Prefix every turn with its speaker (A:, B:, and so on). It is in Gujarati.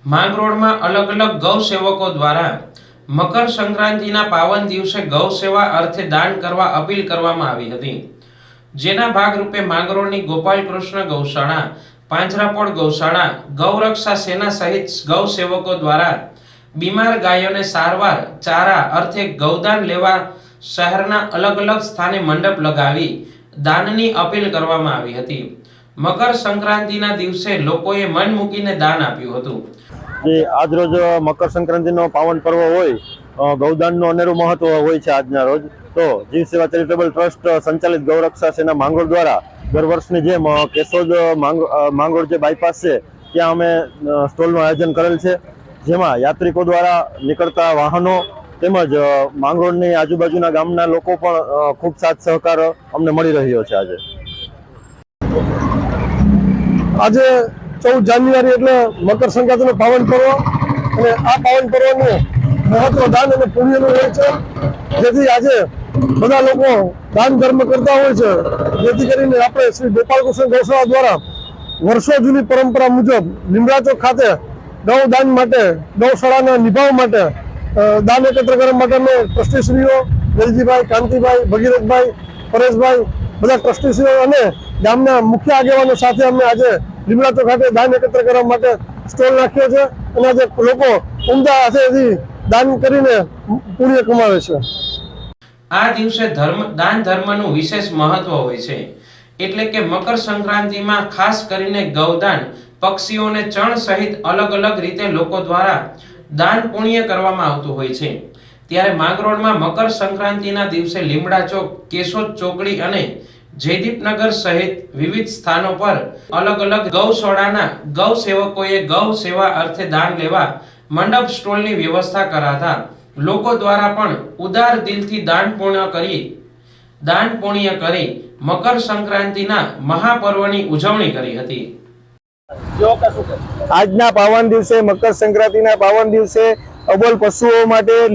A: માંગરોળમાં અલગ અલગ ગૌ સેવકો દ્વારા મકર સંક્રાંતિના પાવન દિવસે ગૌ સેવા અર્થે દાન કરવા અપીલ કરવામાં આવી હતી, જેના ભાગરૂપે માંગરોળની ગોપાલકૃષ્ણ ગૌશાળા, પાંજરાપોળ ગૌશાળા, ગૌરક્ષા સેના સહિત ગૌ સેવકો દ્વારા બીમાર ગાયોને સારવાર ચારા અર્થે ગૌદાન લેવા શહેરના અલગ અલગ સ્થાને મંડપ લગાવી દાનની અપીલ કરવામાં આવી હતી। મકર સંક્રાંતિના દિવસે લોકોએ મન મૂકીને દાન આપ્યું હતું।
B: જે આજરોજ મકર સંક્રાંતિનો પાવન પર્વ હોય, ગૌદાનનું અનેરું મહત્વ હોય છે। આજના રોજ તો જીવ સેવા ચેરિટેબલ ટ્રસ્ટ સંચાલિત ગૌરક્ષા સેના માંગરોળ દ્વારા દર વર્ષની જેમ કેશોદ માંગરોળ જે બાયપાસ છે ત્યાં અમે સ્ટોલનું આયોજન કરેલ છે, જેમાં યાત્રિકો દ્વારા નીકળતા વાહનો તેમજ માંગરોળની આજુબાજુના ગામના લોકો પણ ખૂબ સાથ સહકાર અમને મળી રહ્યો છે।
C: આજે 14 જાન્યુઆરી એટલે મકર સંક્રાંતિનો પાવન પર્વ અને આ પાવન પર્વનું મહત્વ દાન અને પુણ્યનું હોય છે, જેથી આજે બધા લોકો દાન ધર્મ કરતા હોય છે। જેથી કરીને આપણે શ્રી ગોપાલકૃષ્ણ ગૌશાળા દ્વારા વર્ષો જૂની પરંપરા મુજબ લીમડા ચોક ખાતે ગૌ દાન માટે, ગૌશાળાના નિભાવ માટે દાન એકત્ર કરવા માટે અમે ટ્રસ્ટીશ્રીઓ વેલજીભાઈ, કાંતિભાઈ, ભગીરથભાઈ, પરેશભાઈ બધા ટ્રસ્ટીશ્રીઓ અને ગામના મુખ્ય આગેવાનો સાથે અમે આજે લીમડા ચોક ખાતે દાન એકત્ર કરવા માટે સ્ટોલ નાખ્યો છે અને આજે લોકો ઉમદા હાથેથી દાન કરીને પુણ્ય કમાવે છે।
A: આ દિવસે દાન ધર્મનું વિશેષ મહત્વ હોય છે, એટલે કે મકર સંક્રાંતિમાં ખાસ કરીને ગૌદાન, પક્ષીઓને ચણ સહિત અલગ અલગ રીતે લોકો દ્વારા દાન પુણ્ય કરવામાં આવતું હોય છે। ત્યારે માંગરોળમાં મકર સંક્રાંતિના દિવસે લીમડા ચોક, કેશોદ ચોકડી અને જયદીપનગર સહિત વિવિધ સ્થાનો પર અલગ અલગ ગૌશાળાના ગૌ સેવકોએ ગૌ સેવા અર્થે દાન લેવા મંડપ સ્ટોલની વ્યવસ્થા કરાતા લોકો દ્વારા પણ ઉદાર દિલથી દાન પુણ્ય કરી મકર સંક્રાંતિના મહાપર્વની ઉજવણી કરી હતી।
B: આજના પાવન દિવસે, મકર સંક્રાંતિના પાવન દિવસે અબોલ પશુઓ માટે